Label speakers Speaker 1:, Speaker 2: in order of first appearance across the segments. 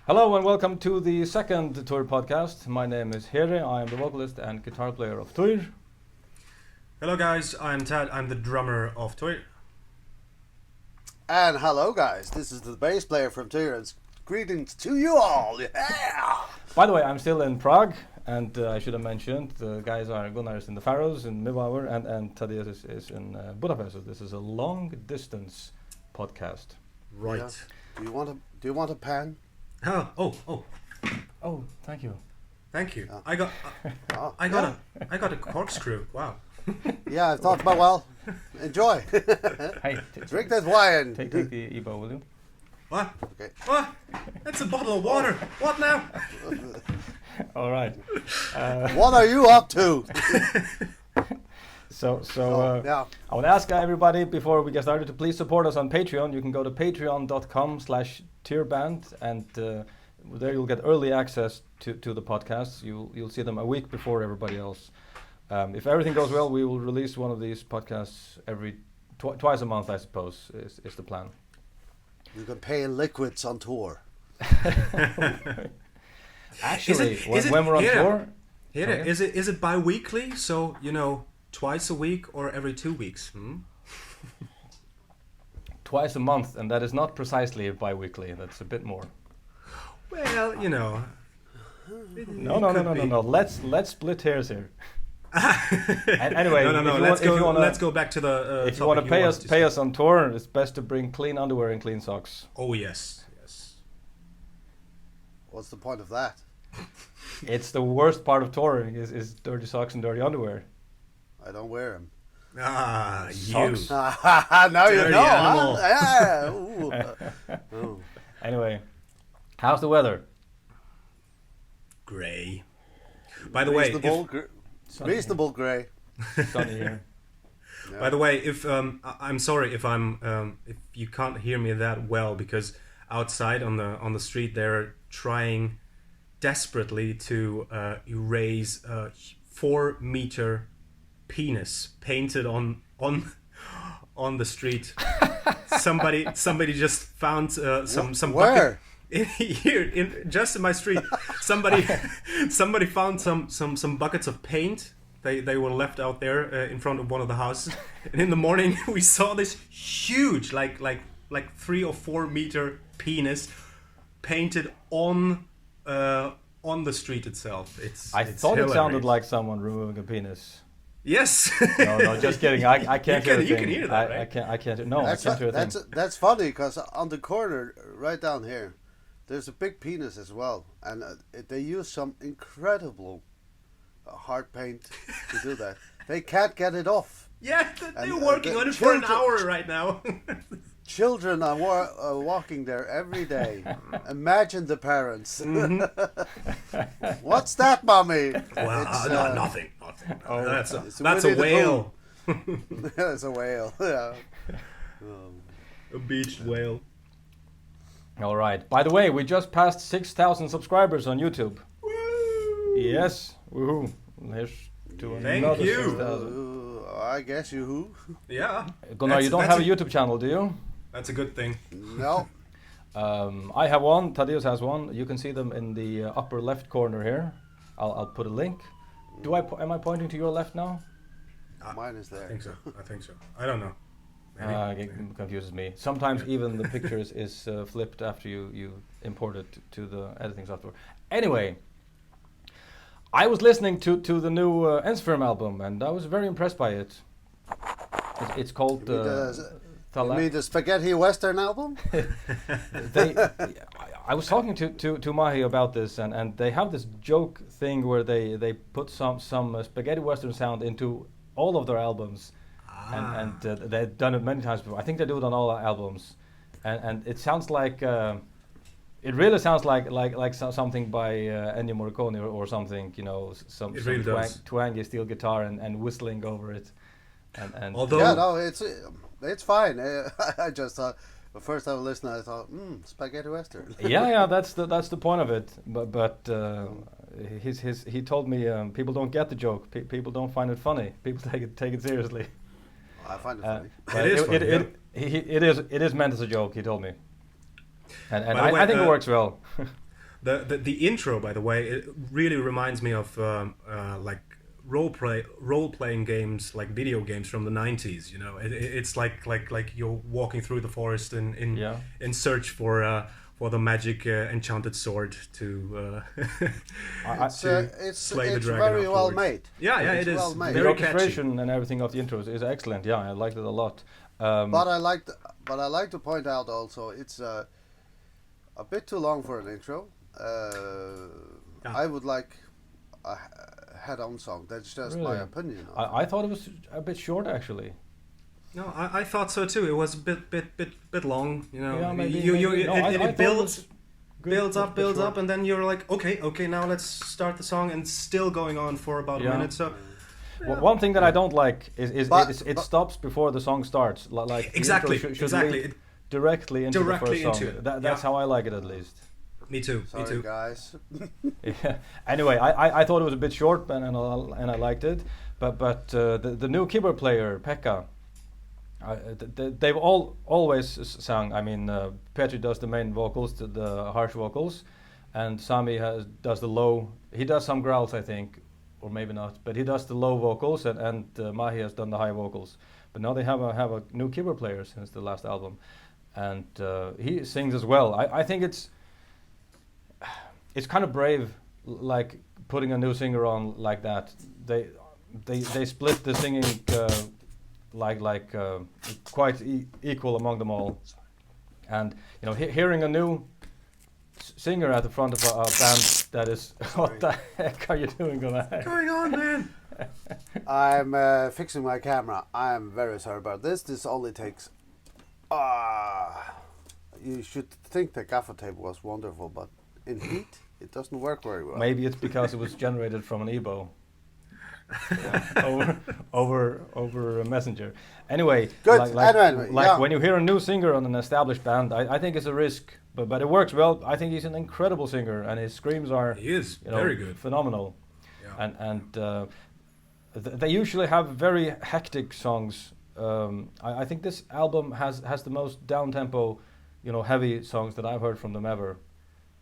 Speaker 1: Hello and welcome to the second Týr podcast. My name is Here. I am the vocalist and guitar player of Týr.
Speaker 2: Hello guys, I'm Tad. I'm the drummer of Týr.
Speaker 3: And hello guys, this is the bass player from Týr, and greetings to you all. Yeah.
Speaker 1: By the way, I'm still in Prague, and I should have mentioned the guys are Gunnar is in the Faroes in Miðvágur, and Thaddeus is in Budapest. So this is a long distance podcast.
Speaker 2: Right.
Speaker 3: Yeah. Do you want a pen?
Speaker 1: Oh, thank you.
Speaker 2: Thank you.
Speaker 3: Oh.
Speaker 2: I got a corkscrew. Wow.
Speaker 3: Yeah, I thought about, well, enjoy.
Speaker 1: Hey,
Speaker 3: Drink that wine.
Speaker 1: take the Ebo, will you?
Speaker 2: What?
Speaker 3: Okay.
Speaker 2: What? That's a bottle of water. What now?
Speaker 1: All right.
Speaker 3: What are you up to?
Speaker 1: So
Speaker 3: Yeah.
Speaker 1: I want to ask everybody before we get started to please support us on Patreon. You can go to patreon.com/Týrband, and there you'll get early access to the podcasts. You'll see them a week before everybody else. If everything goes well, we will release one of these podcasts every twice a month, I suppose, is the plan.
Speaker 3: You can pay in liquids on tour.
Speaker 1: Actually, when we're on tour...
Speaker 2: Is it bi-weekly? So, twice a week or every 2 weeks?
Speaker 1: Twice a month, and that is not precisely bi-weekly. That's a bit more.
Speaker 2: Well,
Speaker 1: No. Let's split hairs here. Anyway,
Speaker 2: let's go back to the.
Speaker 1: If you want to pay us on tour, it's best to bring clean underwear and clean socks.
Speaker 2: Oh yes.
Speaker 3: What's the point of that?
Speaker 1: It's the worst part of touring is dirty socks and dirty underwear.
Speaker 3: I don't wear them.
Speaker 2: Ah,
Speaker 1: Socks.
Speaker 2: you.
Speaker 3: Now you
Speaker 2: Dirty
Speaker 3: know.
Speaker 2: animal.
Speaker 3: Huh? Yeah. Ooh. Ooh.
Speaker 1: Anyway, how's the weather?
Speaker 2: Grey. By the way,
Speaker 3: Reasonable grey.
Speaker 1: Sunny here.
Speaker 3: Yeah.
Speaker 2: By the way, if I'm sorry if if you can't hear me that well, because outside on the street they're trying desperately to erase a 4-meter penis painted on the street. somebody just found some
Speaker 3: Where?
Speaker 2: here just in my street. Somebody found some buckets of paint. They were left out there in front of one of the houses, and in the morning we saw this huge like 3 or 4 meter penis painted on the street itself.
Speaker 1: I thought
Speaker 2: hilarious.
Speaker 1: it sounded like someone removing a penis.
Speaker 2: Yes.
Speaker 1: No, just kidding. I can't hear a thing.
Speaker 2: You can hear that, right?
Speaker 1: I can't. No, I can't hear a thing.
Speaker 3: That's funny, because on the corner right down here, there's a big penis as well, and they use some incredible hard paint to do that. They can't get it off.
Speaker 2: Yeah, they're working on it for an hour right now.
Speaker 3: Children are walking there every day. Imagine the parents.
Speaker 2: Mm-hmm.
Speaker 3: What's that, mommy?
Speaker 2: Well, nothing.
Speaker 1: Oh,
Speaker 2: That's a whale.
Speaker 3: That's a whale. Yeah.
Speaker 2: A beached whale.
Speaker 1: All right. By the way, we just passed 6,000 subscribers on YouTube.
Speaker 2: Woo!
Speaker 1: Yes. Woohoo. Here's to
Speaker 2: Thank
Speaker 1: another
Speaker 2: you.
Speaker 1: 6,000.
Speaker 3: I guess you who?
Speaker 2: Yeah.
Speaker 1: Gunnar, you don't have a YouTube channel, do you?
Speaker 2: That's a good thing.
Speaker 3: No.
Speaker 1: I have one. Thaddeus has one. You can see them in the upper left corner here. I'll put a link. Am I pointing to your left now?
Speaker 3: Mine is there.
Speaker 2: I think so. I don't know.
Speaker 1: It confuses me. Sometimes even the picture is flipped after you import it to the editing software. Anyway, I was listening to the new Ensiferum album, and I was very impressed by it. It's called...
Speaker 3: You mean the Spaghetti Western album?
Speaker 1: I was talking to Mahi about this, and they have this joke thing where they put some spaghetti western sound into all of their albums, and they've done it many times before. I think they do it on all albums, and it sounds like it really sounds like something by Ennio Morricone or something. Some
Speaker 2: really
Speaker 1: twangy steel guitar and whistling over it, and
Speaker 2: although
Speaker 3: yeah, no, it's fine. I just thought, the first time I listened, I thought, spaghetti western.
Speaker 1: yeah, that's the point of it. But he told me people don't get the joke. People don't find it funny. People take it seriously.
Speaker 3: I find it funny.
Speaker 1: It is meant as a joke. He told me, and
Speaker 2: By the way,
Speaker 1: I think it works well.
Speaker 2: The intro, by the way, it really reminds me of like role playing games, like video games from the 90s. You know, it's like you're walking through the forest in search for the magic enchanted sword to slay the dragon.
Speaker 3: Very well made.
Speaker 2: Yeah,
Speaker 3: it's
Speaker 2: it is.
Speaker 3: Well made.
Speaker 1: The
Speaker 2: Very
Speaker 1: orchestration and everything of the intros is excellent. Yeah, I liked it a lot.
Speaker 3: But I like to point out also it's a bit too long for an intro. I would like a head-on song. That's just my opinion.
Speaker 1: I thought it was a bit short actually.
Speaker 2: No, I thought so too. It was a bit long, you know.
Speaker 1: Yeah, maybe,
Speaker 2: it builds
Speaker 1: Builds
Speaker 2: up, and then you're like, okay, now let's start the song, and it's still going on for about a minute. So,
Speaker 1: well, one thing that I don't like is it stops before the song starts. Like
Speaker 2: exactly,
Speaker 1: the intro should lead directly into the first song. That's how I like it, at least.
Speaker 2: Me too.
Speaker 3: Sorry, guys.
Speaker 1: Yeah. Anyway, I thought it was a bit short, and I liked it. But the new keyboard player Pekka, they've always sung. I mean, Petri does the main vocals, the harsh vocals, and Sami does the low. He does some growls, I think, or maybe not. But he does the low vocals, and Mahi has done the high vocals. But now they have a new keyboard player since the last album, and he sings as well. I think it's kind of brave, like putting a new singer on like that. They split the singing like quite equal among them all, and you know hearing a new singer at the front of a band that is what the heck are you doing, Gunnar?
Speaker 2: What's going on, man?
Speaker 3: I'm fixing my camera. I'm very sorry about this. This only takes. You should think the gaffer tape was wonderful, but in heat it doesn't work very well.
Speaker 1: Maybe it's because it was generated from an EBO. over a messenger. Anyway,
Speaker 3: good.
Speaker 1: Like when you hear a new singer on an established band, I think it's a risk, but it works well. I think he's an incredible singer, and his screams are
Speaker 2: very good,
Speaker 1: phenomenal.
Speaker 2: Yeah.
Speaker 1: And they usually have very hectic songs. I think this album has the most down tempo, heavy songs that I've heard from them ever,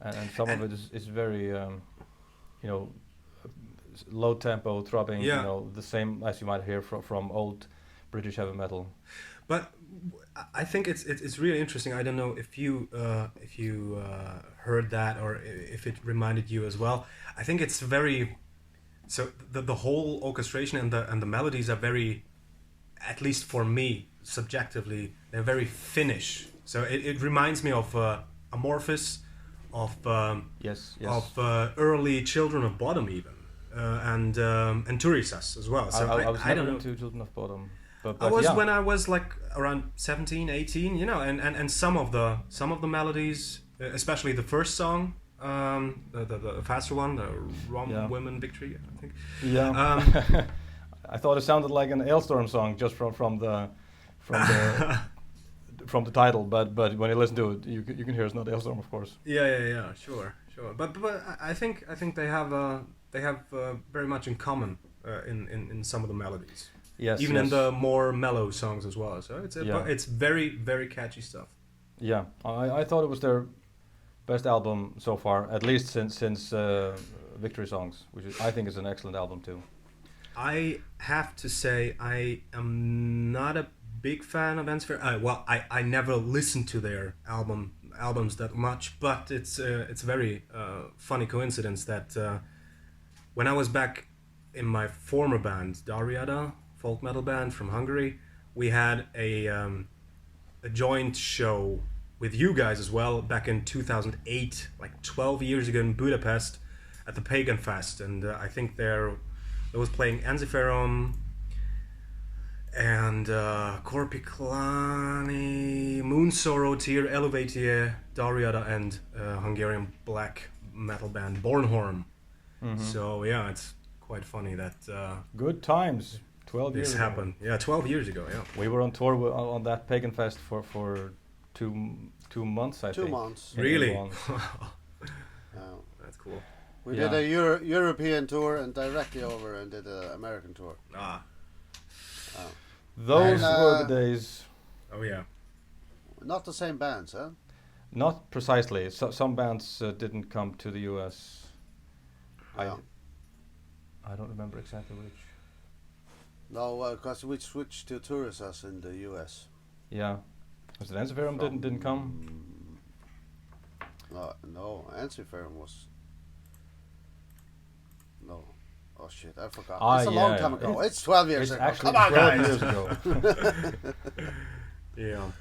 Speaker 1: and some of it is very low tempo throbbing, the same as you might hear from old British heavy metal.
Speaker 2: But I think it's really interesting. I don't know if you heard that or if it reminded you as well. I think it's very the whole orchestration and the melodies are very, at least for me subjectively, they're very Finnish. So it reminds me of Amorphis, of early Children of Bodom even. And Týrcast as well. So
Speaker 1: I was
Speaker 2: I don't know.
Speaker 1: into Children of Bodom. But
Speaker 2: I was when I was like around 17, 18, and some of the melodies, especially the first song, the faster one, the Women Victory, I think.
Speaker 1: Yeah. I thought it sounded like an Ailstorm song just from the from the title, but when you listen to it, you can hear it's not Ailstorm, of course.
Speaker 2: Yeah, sure. But I think they have very much in common in some of the melodies.
Speaker 1: Yes,
Speaker 2: even in the more mellow songs as well. So it's very, very catchy stuff.
Speaker 1: Yeah, I thought it was their best album so far, at least since Victory Songs, which I think is an excellent album too.
Speaker 2: I have to say I am not a big fan of Ensiferum. Well, I never listened to their albums that much, but it's a very funny coincidence that when I was back in my former band, Dariada, folk metal band from Hungary, we had a joint show with you guys as well back in 2008, like 12 years ago in Budapest at the Pagan Fest, and I think there was playing Ensiferum and Korpiklani, Moon Sorrow, Tyr, Elevatie, Dariada, and Hungarian black metal band Bornholm. Mm-hmm. So yeah, it's quite funny that
Speaker 1: good times. 12 years
Speaker 2: this happened. Yeah, 12 years ago. Yeah,
Speaker 1: we were on tour on that Pagan Fest for 2 months. I think
Speaker 3: 2 months.
Speaker 2: Really?
Speaker 3: Oh.
Speaker 2: That's cool.
Speaker 3: We did a European tour and directly over and did an American tour.
Speaker 1: Those were the days.
Speaker 2: Oh yeah.
Speaker 3: Not the same bands, huh?
Speaker 1: Not precisely. Some bands didn't come to the US.
Speaker 3: Yeah.
Speaker 1: I don't remember exactly which.
Speaker 3: No, because we switched to Týrcast in the US.
Speaker 1: Yeah. Was it Ensiferum didn't come?
Speaker 3: No, Ensiferum was. No. Oh shit, I forgot. It's a long time ago. It's 12 years ago.
Speaker 1: Actually
Speaker 3: Come on,
Speaker 1: 12
Speaker 3: guys.
Speaker 1: years ago.
Speaker 2: Yeah.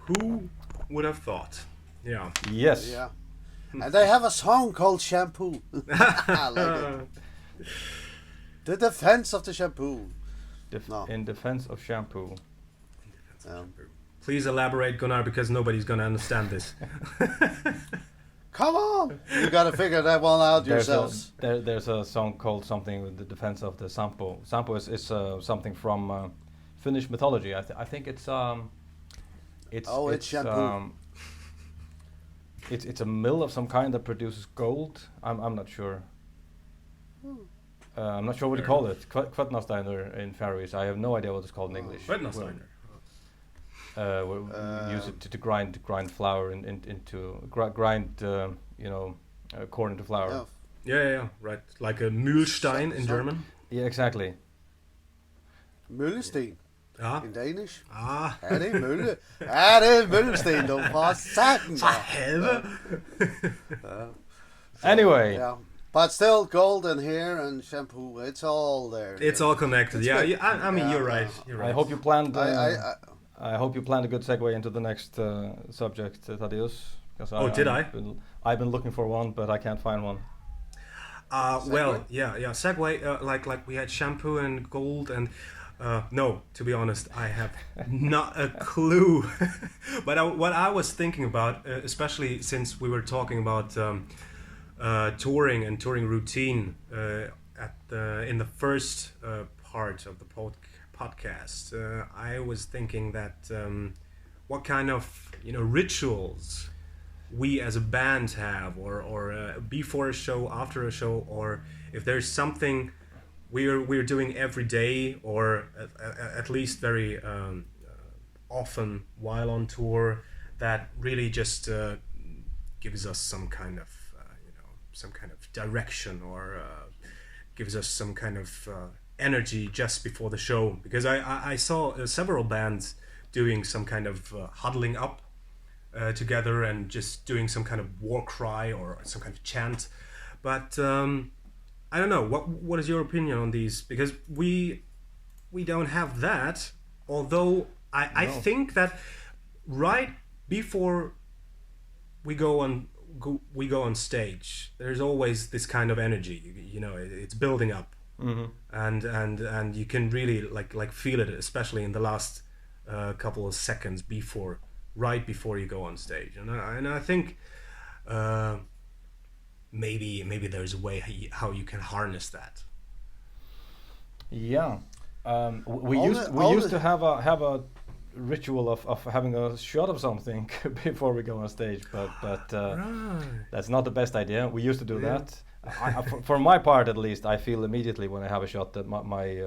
Speaker 2: Who would have thought? Yeah.
Speaker 1: Yes.
Speaker 3: Yeah. And they have a song called Shampoo. I like it. The defense of the shampoo.
Speaker 1: In defense of shampoo.
Speaker 2: Please elaborate, Gunnar, because nobody's gonna understand this.
Speaker 3: Come on! You gotta figure that one out yourselves.
Speaker 1: There's a song called something with the defense of the sampo. Sampo is something from Finnish mythology. I think it's
Speaker 3: shampoo.
Speaker 1: It's a mill of some kind that produces gold. I'm not sure. I'm not sure what you call it. Kvetnasteiner in Faroese. I have no idea what it's called in English.
Speaker 2: Kvetnasteiner.
Speaker 1: We use it to grind flour into grind corn into flour.
Speaker 2: Yeah, right. Like a Mühlstein in German.
Speaker 1: Yeah, exactly.
Speaker 3: Møllesten. In Danish.
Speaker 2: Er
Speaker 3: det mølle? Er det møllesten, du? For satan.
Speaker 2: For helvede.
Speaker 1: Anyway.
Speaker 3: Yeah. But still, golden hair and shampoo, it's all there.
Speaker 2: It's all connected. I mean, you're right. You're right.
Speaker 1: I hope you planned. I hope you planned a good segue into the next subject, Thaddeus.
Speaker 2: Did I?
Speaker 1: I've been looking for one, but I can't find one.
Speaker 2: Well, yeah. Segue, like we had shampoo and gold and. No, to be honest, I have not a clue. But what I was thinking about, especially since we were talking about touring and touring routine in the first part of the podcast, I was thinking that what kind of rituals we as a band have, or before a show, after a show, or if there's something we're doing every day, or at least very often while on tour, that really just gives us some kind of direction, or gives us some kind of energy just before the show. Because I saw several bands doing some kind of huddling up together and just doing some kind of war cry or some kind of chant, but I don't know. What is your opinion on these? Because we don't have that. Although I think that right before we go on stage, there's always this kind of energy. It's building up, and you can really like feel it, especially in the last couple of seconds right before you go on stage. And I think. Maybe there's a way how you can harness that.
Speaker 1: Yeah, we used to have a ritual of having a shot of something before we go on stage, but
Speaker 2: right.
Speaker 1: That's not the best idea. We used to do that. For my part, at least, I feel immediately when I have a shot that my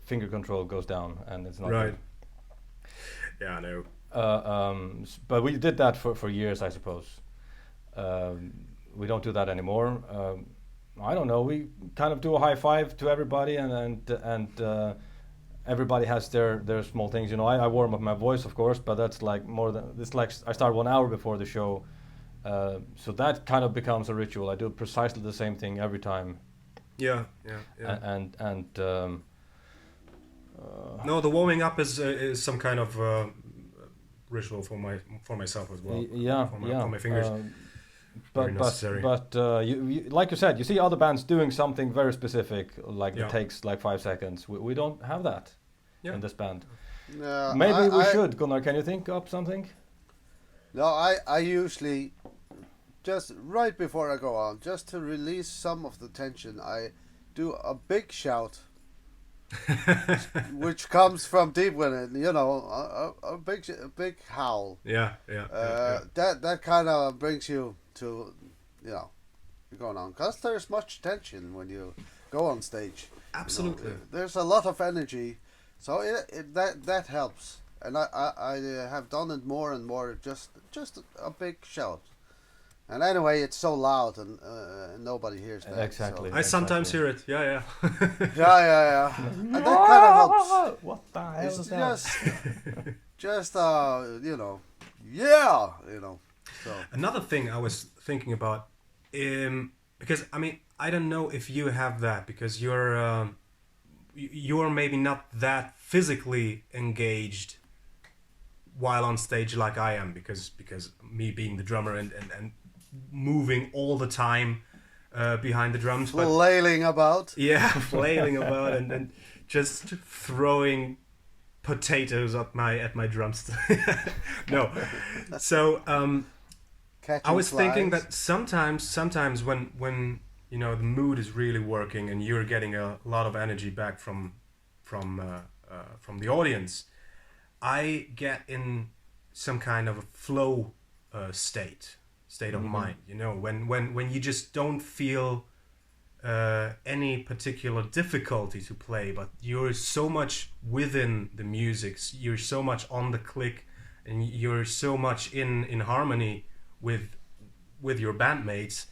Speaker 1: finger control goes down, and it's not
Speaker 2: right.
Speaker 1: Good.
Speaker 2: Yeah, I know.
Speaker 1: But we did that for years, I suppose. We don't do that anymore. I don't know. We kind of do a high five to everybody, and everybody has their small things. I warm up my voice, of course, but that's like I start 1 hour before the show, so that kind of becomes a ritual. I do precisely the same thing every time.
Speaker 2: Yeah. No, the warming up is some kind of ritual for myself as well. For my fingers.
Speaker 1: But you, like you said, you see other bands doing something very specific, like it takes like 5 seconds. We don't have that in this band. Maybe we should. Gunnar, can you think up something?
Speaker 3: No, I usually just right before I go on, just to release some of the tension, I do a big shout, which comes from deep within. A big howl.
Speaker 2: Yeah.
Speaker 3: That kind of brings you to, going on, because there's much tension when you go on stage.
Speaker 2: Absolutely.
Speaker 3: There's a lot of energy, so that helps. and I have done it more and more. Just a big shout. And anyway, it's so loud and nobody hears that.
Speaker 1: Exactly.
Speaker 3: So.
Speaker 2: I sometimes hear it. Yeah.
Speaker 3: Yeah. And that kind of helps.
Speaker 1: What the hell
Speaker 3: It's
Speaker 1: is that?
Speaker 3: just yeah. So
Speaker 2: Another thing I was thinking about, because I mean I don't know if you have that because you're maybe not that physically engaged while on stage like I am because me being the drummer and moving all the time behind the drums, but
Speaker 3: flailing about.
Speaker 2: yeah, flailing about and just throwing potatoes at my drums. No, so I was thinking that sometimes when the mood is really working and you're getting a lot of energy back from the audience, I get in some kind of a flow state of mind. When you just don't feel any particular difficulty to play, but you're so much within the music, you're so much on the click, and you're so much in harmony with your bandmates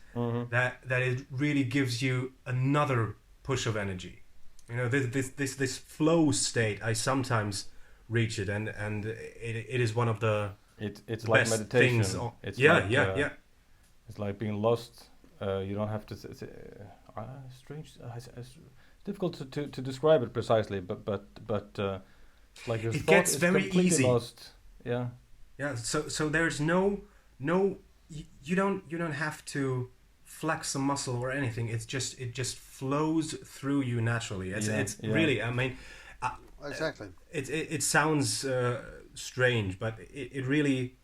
Speaker 2: that it really gives you another push of energy. This flow state, I sometimes reach it, and it is one of the
Speaker 1: it's like
Speaker 2: best
Speaker 1: meditation.
Speaker 2: things.
Speaker 1: It's
Speaker 2: Yeah.
Speaker 1: It's like being lost. You don't have to. Strange. It's difficult to describe it precisely, but it's like your
Speaker 2: It
Speaker 1: thought
Speaker 2: gets
Speaker 1: is
Speaker 2: very
Speaker 1: completely
Speaker 2: easy.
Speaker 1: lost. Yeah.
Speaker 2: Yeah, so there's no you don't have to flex a muscle or anything. It just flows through you naturally. It's really, I mean,
Speaker 3: Exactly.
Speaker 2: It sounds strange, but it really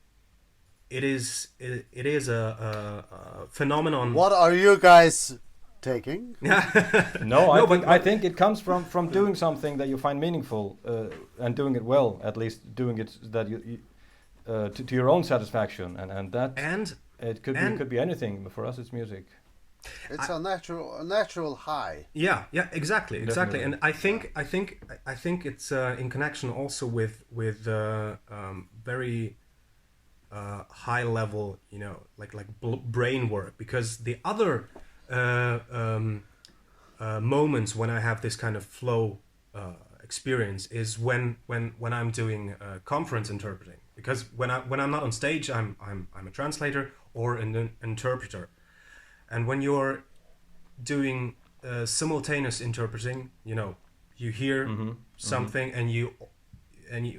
Speaker 2: it is a phenomenon.
Speaker 3: What are you guys taking?
Speaker 1: No, I think it comes from doing something that you find meaningful and doing it well. At least doing it that you to your own satisfaction, and that it could be anything. But for us, it's music.
Speaker 3: It's a natural high.
Speaker 2: Yeah, exactly.
Speaker 1: Definitely.
Speaker 2: And I think it's in connection also with very high level, like brain work, because the other moments when I have this kind of flow experience is when I'm doing conference interpreting, because when I'm not on stage, I'm a translator or an interpreter. And when you're doing simultaneous interpreting, you hear something and you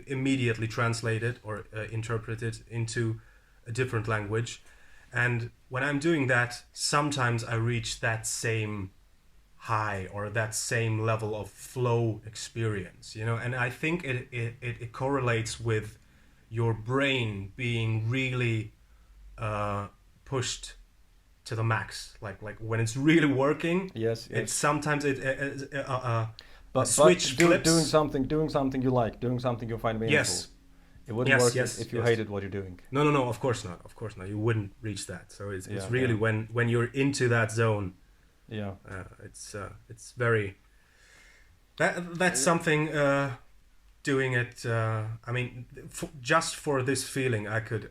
Speaker 2: immediately translate it or interpret it into a different language. And when I'm doing that, sometimes I reach that same high or that same level of flow experience, and I think it correlates with your brain being really pushed to the max, like when it's really working.
Speaker 1: Yes.
Speaker 2: It's sometimes
Speaker 1: But
Speaker 2: switch flips.
Speaker 1: doing something you like, doing something you find meaningful.
Speaker 2: Yes.
Speaker 1: It wouldn't work
Speaker 2: Yes,
Speaker 1: if you
Speaker 2: yes.
Speaker 1: hated what you're doing.
Speaker 2: No, of course not. You wouldn't reach that. So it's
Speaker 1: Yeah,
Speaker 2: really
Speaker 1: yeah.
Speaker 2: when you're into that zone.
Speaker 1: Yeah.
Speaker 2: It's very. That's something. Doing it. I mean, just for this feeling, I could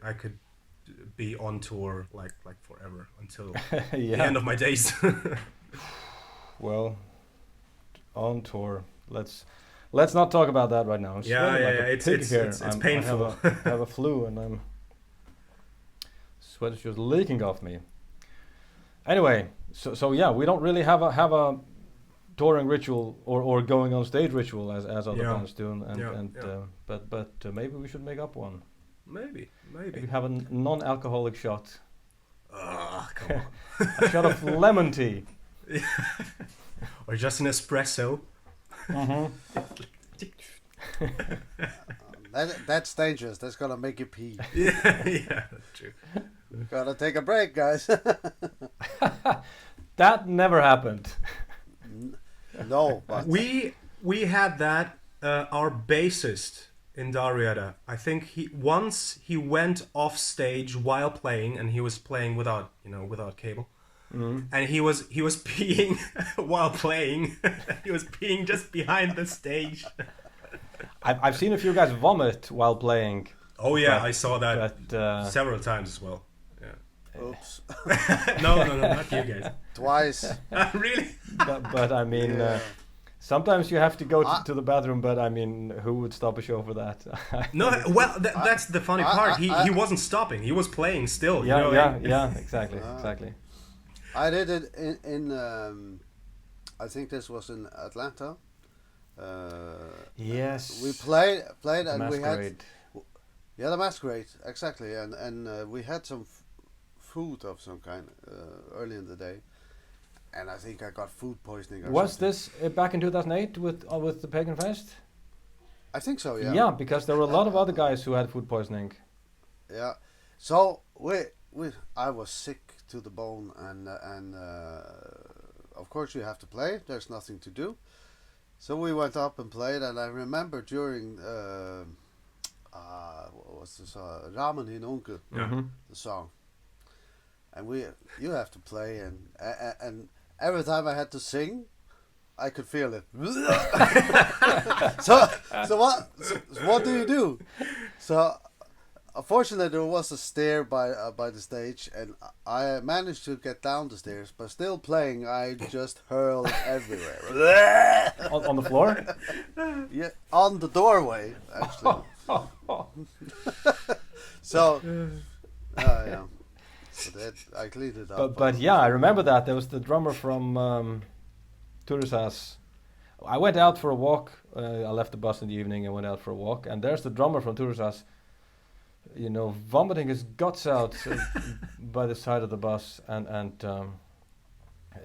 Speaker 2: be on tour like forever until the end of my days.
Speaker 1: Well, on tour. Let's not talk about that right now. I'm sweating like a pig here.
Speaker 2: It's painful.
Speaker 1: I have a flu and sweat is just leaking off me. Anyway, so yeah, we don't really have a touring ritual or going on stage ritual as other bands do, but maybe we should make up one.
Speaker 2: Maybe.
Speaker 1: Maybe have a non-alcoholic shot.
Speaker 2: Come on.
Speaker 1: A shot of lemon tea.
Speaker 2: Or just an espresso.
Speaker 3: That's dangerous. That's gonna make you pee.
Speaker 2: Yeah, that's true.
Speaker 3: Gotta take a break, guys.
Speaker 1: That never happened.
Speaker 3: No, but
Speaker 2: We had that. Our bassist in Dariada, I think he went off stage while playing, and he was playing without cable. And he was peeing while playing. He was peeing just behind the stage.
Speaker 1: I've seen a few guys vomit while playing.
Speaker 2: Oh yeah,
Speaker 1: But-
Speaker 2: I saw that
Speaker 1: But
Speaker 2: several times as well. Yeah.
Speaker 3: Oops.
Speaker 2: No, not you guys.
Speaker 3: Twice.
Speaker 2: Really?
Speaker 1: but I mean,
Speaker 3: Yeah.
Speaker 1: sometimes you have to go
Speaker 3: I-
Speaker 1: to the bathroom. But I mean, who would stop a show for that?
Speaker 2: No, well, that's the funny part. He
Speaker 3: I-
Speaker 2: wasn't stopping. He was playing still.
Speaker 1: yeah,
Speaker 2: you know?
Speaker 1: yeah, exactly,
Speaker 3: Ah.
Speaker 1: exactly.
Speaker 3: I did it in I think this was in Atlanta.
Speaker 1: Yes.
Speaker 3: We played and we had
Speaker 1: Masquerade.
Speaker 3: the masquerade exactly, and we had some food of some kind early in the day, and I think I got food poisoning. Or
Speaker 1: Was
Speaker 3: something.
Speaker 1: this back in 2008 with the Pagan Fest?
Speaker 3: I think so. Yeah.
Speaker 1: Yeah, because there were a lot of other guys who had food poisoning.
Speaker 3: Yeah. So I was sick to the bone, and of course you have to play. There's nothing to do. So we went up and played, and I remember during what was this Ramen in Unke,
Speaker 2: Yeah.
Speaker 1: Mhm.
Speaker 3: the song, and you have to play, and every time I had to sing, I could feel it. so what do you do? So unfortunately there was a stair by the stage, and I managed to get down the stairs, but still playing, I just hurled everywhere.
Speaker 1: On the floor.
Speaker 3: Yeah, on the doorway actually. So yeah. So that I cleaned it up.
Speaker 1: But yeah, I remember that. There was the drummer from Týrcast. I went out for a walk. I left the bus in the evening and went out for a walk. And there's the drummer from Týrcast, you know, vomiting his guts out by the side of the bus. And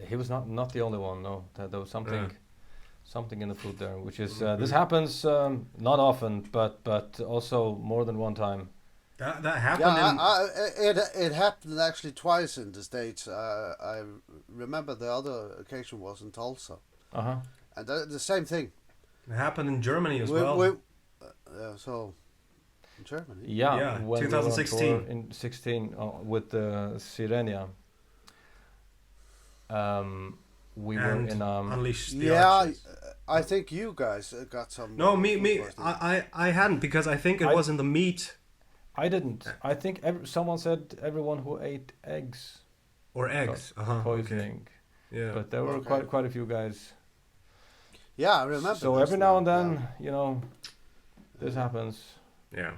Speaker 1: he was not the only one. No, there was something in the food there, which is this happens not often, but also more than one time.
Speaker 2: That happened in...
Speaker 3: It happened actually twice in the States. I remember the other occasion was in Tulsa,
Speaker 1: Uh-huh.
Speaker 3: and the same thing.
Speaker 2: It happened in Germany as
Speaker 3: We-
Speaker 2: well.
Speaker 3: we- so in Germany.
Speaker 1: Yeah,
Speaker 2: Yeah,
Speaker 1: when we were on
Speaker 2: 2016.
Speaker 1: tour in 16 with the Sirenia. We were
Speaker 2: and
Speaker 1: in
Speaker 2: Unleash the
Speaker 3: Yeah,
Speaker 2: Archers.
Speaker 3: I think you guys got some.
Speaker 2: No, me,
Speaker 3: food poisoning.
Speaker 2: I hadn't, because I think it
Speaker 1: I-
Speaker 2: was in the meat
Speaker 1: I didn't. I think someone said everyone who ate eggs
Speaker 2: or eggs. Okay.
Speaker 1: poisoning,
Speaker 2: Yeah.
Speaker 1: but there were
Speaker 3: Okay.
Speaker 1: quite a few guys.
Speaker 3: Yeah, I remember.
Speaker 1: So
Speaker 3: this
Speaker 1: every now and
Speaker 3: yeah.
Speaker 1: then, you know, this happens.
Speaker 2: Yeah.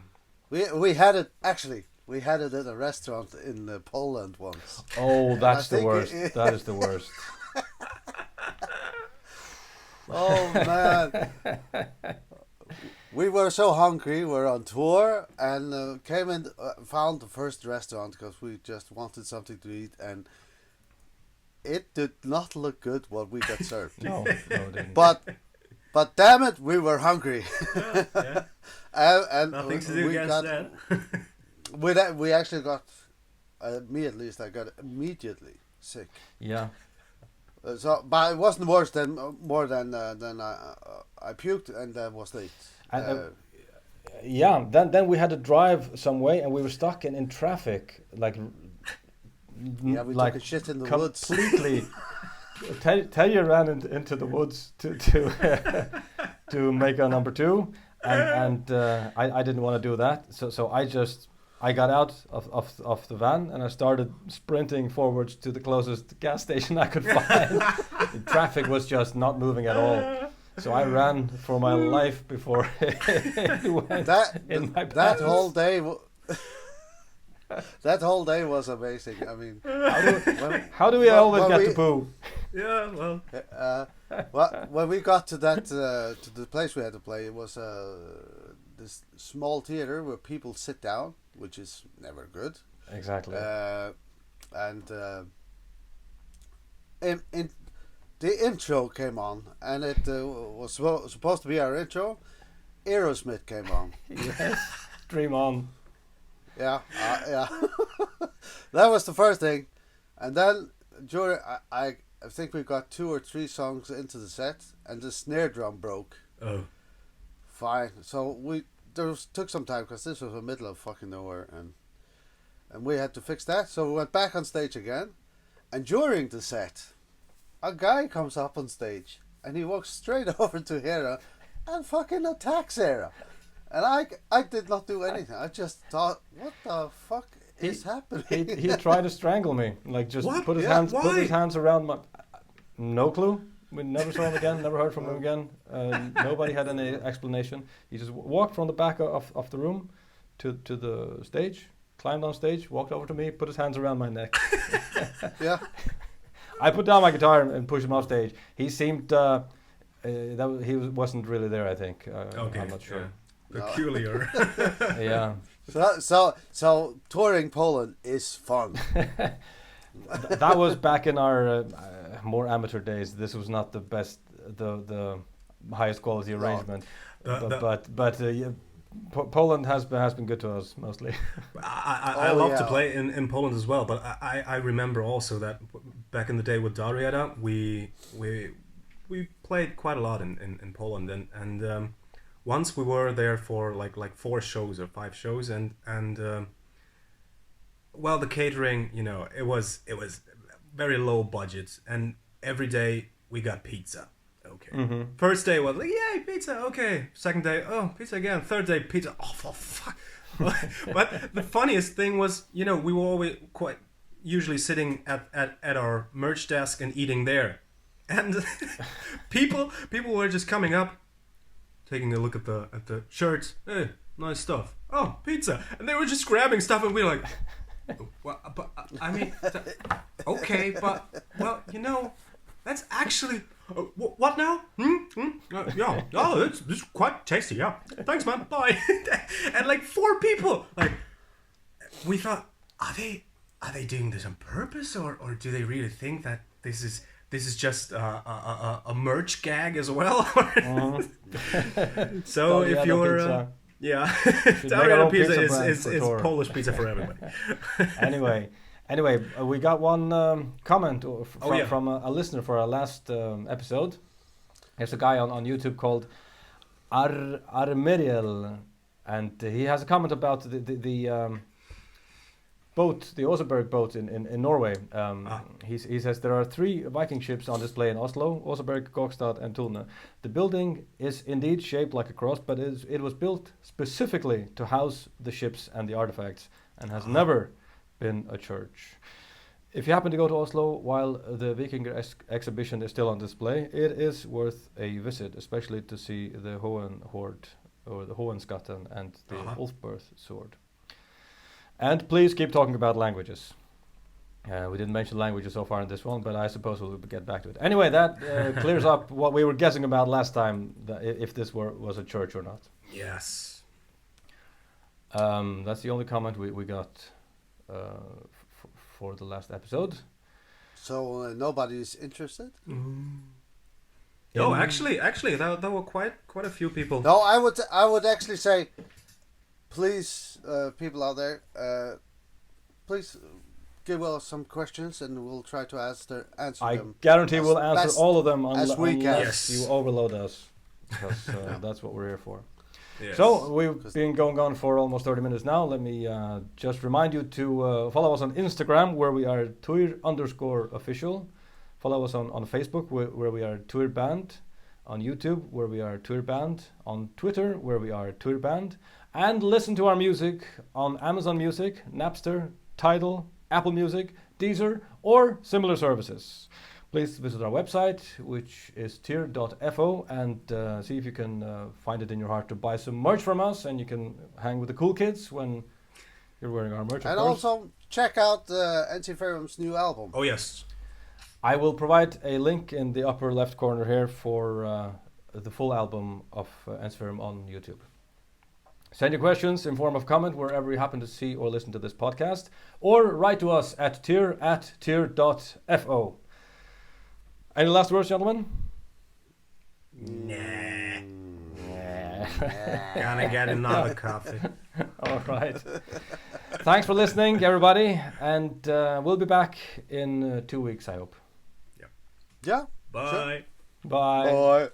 Speaker 3: We had it actually. We had it at a restaurant in Poland once.
Speaker 1: Oh, that's the
Speaker 3: think
Speaker 1: worst. That is the worst.
Speaker 3: Oh man, we were so hungry. We were on tour and came and found the first restaurant because we just wanted something to eat, and it did not look good what we got served.
Speaker 1: No, it didn't.
Speaker 3: But damn it, we were hungry.
Speaker 2: Yeah.
Speaker 3: and
Speaker 2: Nothing to do against that.
Speaker 3: We actually got, me at least, I got immediately sick.
Speaker 1: Yeah.
Speaker 3: But it wasn't worse than more than I puked, and that was it.
Speaker 1: And, yeah. Then we had to drive some way, and we were stuck in traffic, like.
Speaker 3: Yeah, we
Speaker 1: like
Speaker 3: took a shit in the woods.
Speaker 1: completely. Telja ran into the woods to to make a number two, and I didn't want to do that, so I got out of the van and I started sprinting forwards to the closest gas station I could find. The traffic was just not moving at all, so I ran for my life before it went in my
Speaker 3: that
Speaker 1: pants.
Speaker 3: whole day. That whole day was amazing. I mean,
Speaker 1: How do we
Speaker 3: Well,
Speaker 1: always
Speaker 3: well,
Speaker 1: get
Speaker 3: we-
Speaker 1: to poo?
Speaker 2: Yeah, well.
Speaker 3: well, when we got to that to the place we had to play, it was this small theater where people sit down, which is never good.
Speaker 1: Exactly.
Speaker 3: And in the intro came on, and it was supposed to be our intro. Aerosmith came on.
Speaker 1: Yes. Dream on.
Speaker 3: Yeah. That was the first thing, and then during I think we got 2 or 3 songs into the set, and the snare drum broke.
Speaker 2: Oh.
Speaker 3: Fine. So took some time because this was the middle of fucking nowhere, and we had to fix that. So we went back on stage again, and during the set, a guy comes up on stage and he walks straight over to Hera and fucking attacks Sarah. And I did not do anything. I just thought, what the fuck is happening?
Speaker 1: He tried to strangle me, like just
Speaker 2: What?
Speaker 1: put his hands around my. No clue. We never saw him again. Never heard from him again. Nobody had any explanation. He just walked from the back of the room to the stage, climbed on stage, walked over to me, put his hands around my neck.
Speaker 3: Yeah.
Speaker 1: I put down my guitar and pushed him off stage. He seemed he wasn't really there. I think.
Speaker 2: Okay.
Speaker 1: I'm not sure.
Speaker 2: Yeah. Peculiar.
Speaker 1: Yeah.
Speaker 3: So touring Poland is fun.
Speaker 1: That was back in our more amateur days. This was not the best, the highest quality arrangement. But Poland has been good to us mostly.
Speaker 2: I love to play in Poland as well. But I remember also that back in the day with Dariada, we played quite a lot in Poland, and once we were there for like 4 shows or 5 shows, and well, the catering, you know, it was very low budget, and every day we got pizza. Okay. Mm-hmm. First day was like, yay, pizza. Okay. Second day, oh, pizza again. Third day, pizza. Oh, for fuck. But the funniest thing was, you know, we were always usually sitting at our merch desk and eating there, and people were just coming up, taking a look at the shirts. Hey, nice stuff. Oh, pizza. And they were just grabbing stuff, and we were like, well, but I mean, okay, but well, you know, that's actually what now? Yeah, oh, this is quite tasty. Yeah, thanks, man. Bye. And like 4 people, like we thought, are they doing this on purpose, or do they really think that this is just a merch gag as well? So if you're Dariada pizza is Polish pizza for everybody. Anyway, we got one comment from a listener for our last episode. There's a guy on YouTube called Armeriel, and he has a comment about the boat, the Oseberg boat in Norway. He says there are 3 Viking ships on display in Oslo: Oseberg, Gokstad, and Tune. The building is indeed shaped like a cross, but it was built specifically to house the ships and the artifacts, and has never been a church. If you happen to go to Oslo while the Vikinger exhibition is still on display, it is worth a visit, especially to see the Hohen Hoard, or the Hohenskatten, and the Ulfberth sword. And please keep talking about languages. We didn't mention languages so far in this one, but I suppose we'll get back to it. Anyway, that clears up what we were guessing about last time, if this was a church or not. Yes.
Speaker 1: That's the only comment we got for the last episode.
Speaker 3: So nobody's interested?
Speaker 2: No, actually, there were quite a few people.
Speaker 3: No, I would actually say, please, people out there, please give us some questions, and we'll try to answer them.
Speaker 1: I guarantee we'll answer all of them
Speaker 3: unless
Speaker 1: you overload us, because that's what we're here for.
Speaker 2: Yes.
Speaker 1: So we've been going on for almost 30 minutes now. Let me just remind you to follow us on Instagram, where we are Týr_official. Follow us on Facebook, where we are Týrband. On YouTube, where we are Týrband. On Twitter, where we are Týrband. And listen to our music on Amazon Music, Napster, Tidal, Apple Music, Deezer, or similar services. Please visit our website, which is Týr.fo, and see if you can find it in your heart to buy some merch from us, and you can hang with the cool kids when you're wearing our merch, of
Speaker 3: and
Speaker 1: course.
Speaker 3: Also check out Ensiferum's new album.
Speaker 2: Oh, yes.
Speaker 1: I will provide a link in the upper left corner here for the full album of Ensiferum on YouTube. Send your questions in form of comment wherever you happen to see or listen to this podcast, or write to us at Týr@Týr.fo. Any last words, gentlemen?
Speaker 2: Nah. Gonna get another coffee.
Speaker 1: All right. Thanks for listening, everybody, and we'll be back in 2 weeks, I hope.
Speaker 2: Yep.
Speaker 3: Yeah.
Speaker 2: Bye.
Speaker 3: Sure.
Speaker 1: Bye.
Speaker 3: Bye.